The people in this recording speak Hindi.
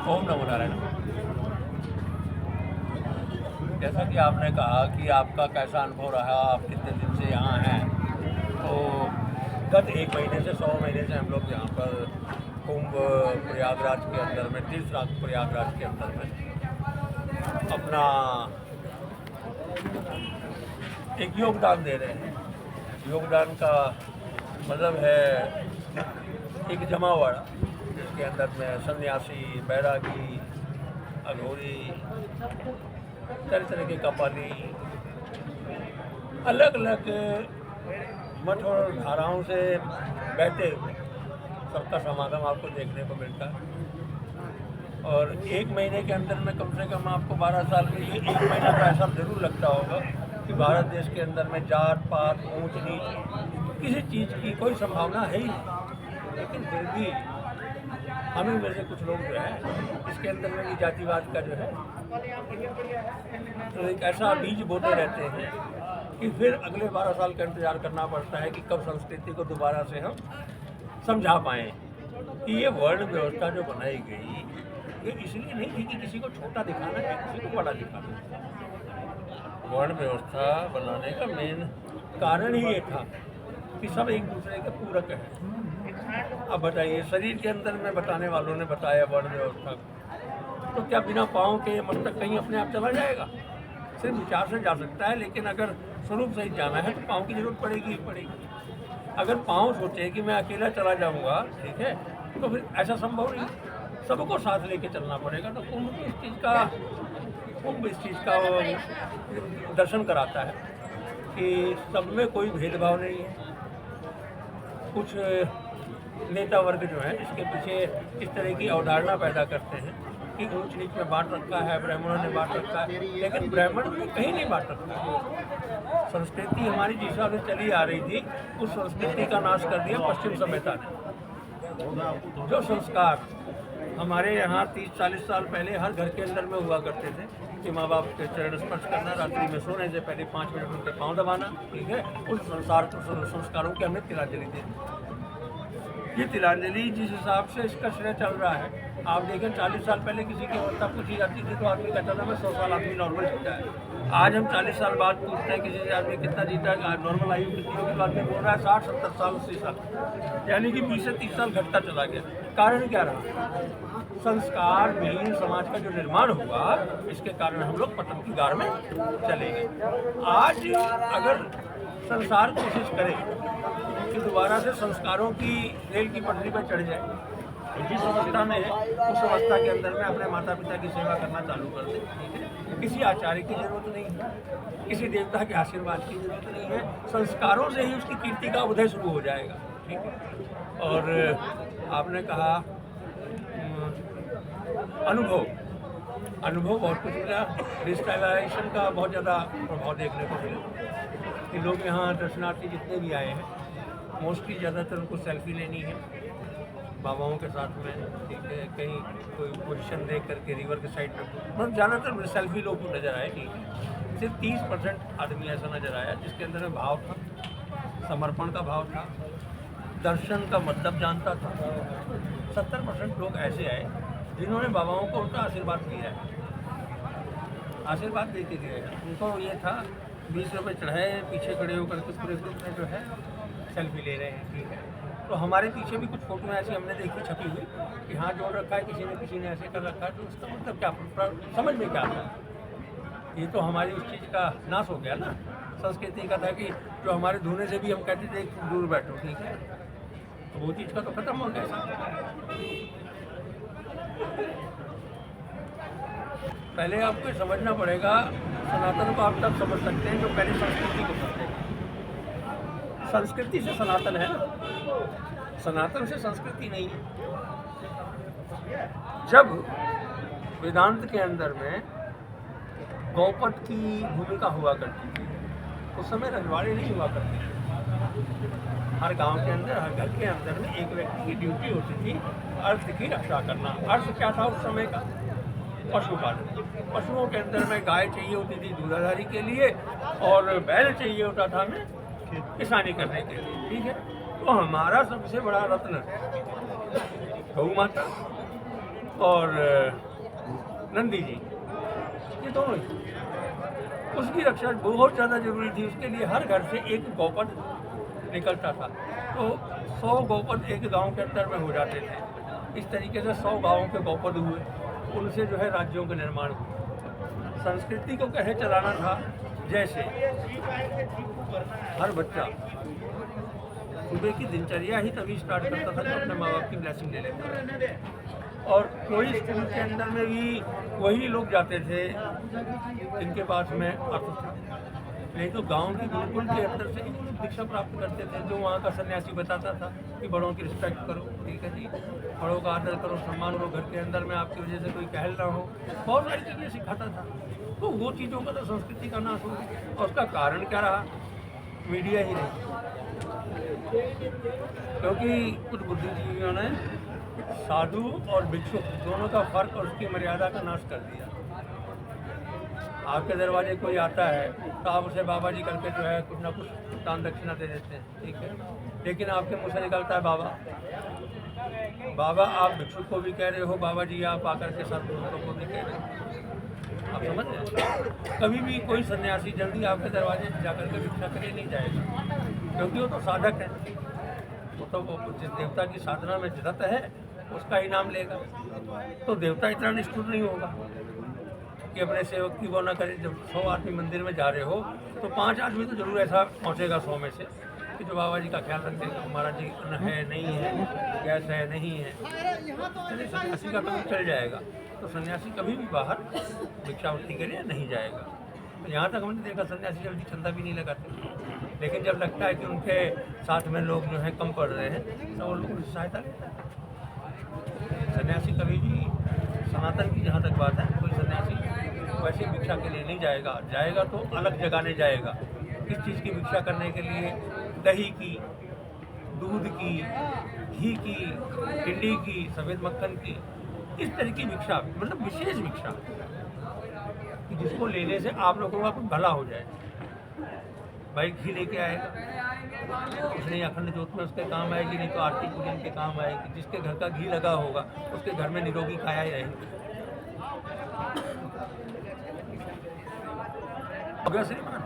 ओम नमो नारायण। जैसा कि आपने कहा कि आपका कैसा अनुभव रहा, आप कितने दिन से यहाँ हैं, तो गत 1 महीने से 100 महीने से हम लोग यहाँ पर कुंभ प्रयागराज के अंदर में, तीर्थराज प्रयागराज के अंदर में अपना एक योगदान दे रहे हैं। योगदान का मतलब है एक जमावड़ा, जिसके अंदर में सन्यासी, बैरागी, अघोरी, तरह तरह के कपाली, अलग अलग मठ और धाराओं से बहते हुए सबका समागम आपको देखने को मिलता है। और 1 महीने के अंदर में कम से कम आपको 12 साल में ये 1 महीना तो ऐसा जरूर लगता होगा कि भारत देश के अंदर में जात पात, ऊंच नीच किसी चीज़ की कोई संभावना है ही नहीं। लेकिन फिर भी हमें में से कुछ लोग जो है इसके अंदर में भी जातिवाद का जो है तो एक ऐसा बीज बोते रहते हैं कि फिर अगले 12 साल का इंतजार करना पड़ता है कि कब संस्कृति को दोबारा से हम समझा पाएँ कि ये वर्ण व्यवस्था जो बनाई गई ये इसलिए नहीं थी कि किसी को छोटा दिखाना है, किसी को बड़ा दिखाना है। वर्ण व्यवस्था बनाने का मेन कारण ही ये था कि सब एक दूसरे के पूरक हैं। अब बताइए, शरीर के अंदर में बताने वालों ने बताया वर्ण व्यवस्था, तो क्या बिना पाँव के मस्तक कहीं अपने आप चला जाएगा? सिर्फ विचार से जा सकता है, लेकिन अगर स्वरूप सहित जाना है तो पाँव की जरूरत पड़ेगी ही पड़ेगी। अगर पाँव सोचे कि मैं अकेला चला जाऊंगा, ठीक है, तो फिर ऐसा संभव नहीं, सबको साथ लेके चलना पड़ेगा। तो कुंभ इस चीज़ का दर्शन कराता है कि सब में कोई भेदभाव नहीं है। कुछ नेता वर्ग जो है इसके पीछे इस तरह की अवधारणा पैदा करते हैं कि ऊंच नीच में बांट रखा है, ब्राह्मणों ने बांट रखा है, लेकिन ब्राह्मण ने कहीं नहीं बांट रखा है। संस्कृति हमारी जिस हिसाब से चली आ रही थी, उस संस्कृति का नाश कर दिया पश्चिम सभ्यता ने। जो संस्कार हमारे यहाँ 30-40 साल पहले हर घर के अंदर में हुआ करते थे कि माँ बाप के चरण स्पर्श करना, रात्रि में सोने से पहले 5 मिनट उनके पाँव दबाना, ठीक है, उस संस्कारों की हमें तिलांजलि दी। ये तिलांजलि जिस हिसाब से इसका श्रेय चल रहा है, आप देखें 40 साल पहले किसी की अवस्था पूछी जाती थी तो आदमी कहता था मैं 100 साल आदमी नॉर्मल जीता है। आज हम 40 साल बाद पूछते हैं किसी से आदमी कितना जीता है, नॉर्मल आयु कितनी होगी, तो आदमी बोल रहा है 60-70 साल, 80 साल, यानी कि 20 से 30 साल घटता चला गया। कारण क्या रहा? संस्कार विहीन समाज का जो निर्माण हुआ, इसके कारण हम लोग पतन की गार में चले गए। आज अगर संसार कोशिश करे कि दोबारा से संस्कारों की रेल की पटरी पर चढ़ जाए, तो जिस अवस्था में है उस अवस्था के अंदर में अपने माता पिता की सेवा करना चालू कर दे, ठीक है, किसी आचार्य की जरूरत नहीं है, किसी देवता के आशीर्वाद की जरूरत नहीं है, संस्कारों से ही उसकी कीर्ति का उदय शुरू हो जाएगा, ठीक है। और आपने कहा अनुभव बहुत कुछ मिला। डिजिटलाइजेशन का बहुत ज़्यादा प्रभाव देखने को मिला कि लोग यहाँ दर्शनार्थी जितने भी आए हैं, मोस्टली ज़्यादातर उनको सेल्फी लेनी है बाबाओं के साथ में, ठीक है, कहीं कोई पोजीशन देख करके रिवर के साइड पर, मतलब ज़्यादातर सेल्फी लोग को नज़र आए, ठीक है। सिर्फ 30% आदमी ऐसा नज़र आया जिसके अंदर में भाव था, समर्पण का भाव था, दर्शन का मतलब जानता था। 70% लोग ऐसे आए जिन्होंने बाबाओं को उनका आशीर्वाद दिया है, आशीर्वाद देते गए। उनको ये था 20 रुपये चढ़ाए, पीछे खड़े होकर के पूरे ग्रुप में जो है सेल्फी ले रहे हैं, ठीक है। तो हमारे पीछे भी कुछ फोटो ऐसी हमने देखी छपी हुई कि हाँ जोड़ रखा है किसी ने ऐसे कर रखा है, तो उसका मतलब क्या समझ में क्या आता है? ये तो हमारी उस चीज़ का नाश हो गया ना। संस्कृति का था कि जो हमारे धोने से भी हम कहते थे दूर बैठो, ठीक है, तो वो चीज़ का तो खत्म हो गया। पहले आपको समझना पड़ेगा, सनातन को आप तब समझ सकते हैं जो पहले संस्कृति को समझें। संस्कृति से सनातन है ना, सनातन से संस्कृति नहीं है। जब वेदांत के अंदर में गौपद की भूमिका हुआ करती थी, उस समय रजवाड़े नहीं हुआ करते थे। हर गांव के अंदर, हर घर के अंदर में एक व्यक्ति की ड्यूटी होती थी अर्थ की रक्षा करना। अर्थ क्या था उस समय का? पशुपालन। पशुओं के अंदर में गाय चाहिए होती थी दूधाधारी के लिए, और बैल चाहिए होता था हमें किसानी करने के लिए, ठीक है। तो हमारा सबसे बड़ा रत्न गौ माता, और नंदी जी, ये दोनों ही। उसकी रक्षा बहुत ज़्यादा जरूरी थी, उसके लिए हर घर से एक गौपद निकलता था, तो 100 गौपद एक गांव के अंदर में हो जाते थे। इस तरीके से 100 गांवों के गौपद हुए, उनसे जो है राज्यों का निर्माण हुआ। संस्कृति को कैसे चलाना था, जैसे हर बच्चा सुबह की दिनचर्या ही तभी स्टार्ट करता था जब अपने माँ बाप की ब्लेसिंग ले लेता था। और कोई स्कूल के अंदर में भी वही लोग जाते थे जिनके पास में अर्थ था, नहीं तो गांव की गुरुकुल के अंदर से शिक्षा प्राप्त करते थे, जो वहाँ का सन्यासी बताता था कि बड़ों की रिस्पेक्ट करो, ठीक है जी, बड़ों का आदर करो, सम्मान करो, घर के अंदर में आपकी वजह से कोई कहल ना हो, बहुत सारी चीज़ें सिखाता था। तो वो चीज़ों का तो संस्कृति का नाश हो गया, और उसका कारण क्या रहा? मीडिया ही नहीं, क्योंकि कुछ बुद्धिजीवियों ने साधु और भिक्षु दोनों का फर्क और उसकी मर्यादा का नाश कर दिया। आपके दरवाजे कोई आता है तो आप उसे बाबा जी करके जो है कुछ ना कुछ दान दक्षिणा दे देते हैं, ठीक है, लेकिन आपके मुँह से निकलता है बाबा। बाबा आप भिक्षु को भी कह रहे हो बाबा जी, आप आकर के सब दूसरों को भी कह रहे हो, आप समझ रहे? कभी भी कोई सन्यासी जल्दी आपके दरवाजे जाकर के भिक्षा के लिए नहीं जाएगा, क्योंकि वो तो साधक है, वो तो जिस देवता की साधना में रत है उसका ही नाम लेगा। तो देवता इतना निष्ठुर नहीं होगा कि अपने सेवक की वो ना करे। जब 100 आदमी मंदिर में जा रहे हो तो 5 आदमी तो जरूर ऐसा पहुंचेगा 100 में से कि जो बाबा जी का ख्याल रखेगा, महाराज जी है नहीं है, गैस है नहीं है, चलिए सन्यासी का काम चल जाएगा। तो सन्यासी कभी भी बाहर भिक्षावृत्ति के लिए नहीं जाएगा। तो यहाँ तक हमने देखा सन्यासी जल्दी चंदा भी नहीं लगाते, लेकिन जब लगता है कि उनके साथ में लोग जो है कम पड़ रहे हैं तो वो लोग उनसे सहायता लेता है। सन्यासी कभी भी, सनातन की जहाँ तक बात है, कोई सन्यासी वैसे भिक्षा के लिए नहीं जाएगा, जाएगा तो अलग जगाने जाएगा। किस चीज़ की भिक्षा करने के लिए? दही की, दूध की, घी की, टिंडी की, सफ़ेद मक्खन की, इस तरह की भिक्षा, मतलब विशेष भिक्षा कि जिसको लेने से आप लोगों का कुछ भला हो जाए। भाई घी लेके आएगा, कुछ नहीं अखंड ज्योत में उसके काम आएगी, नहीं तो आरती पूजन के काम आएगी। जिसके घर का घी लगा होगा उसके घर में निरोगी काया ही रहेगी। श्रीमान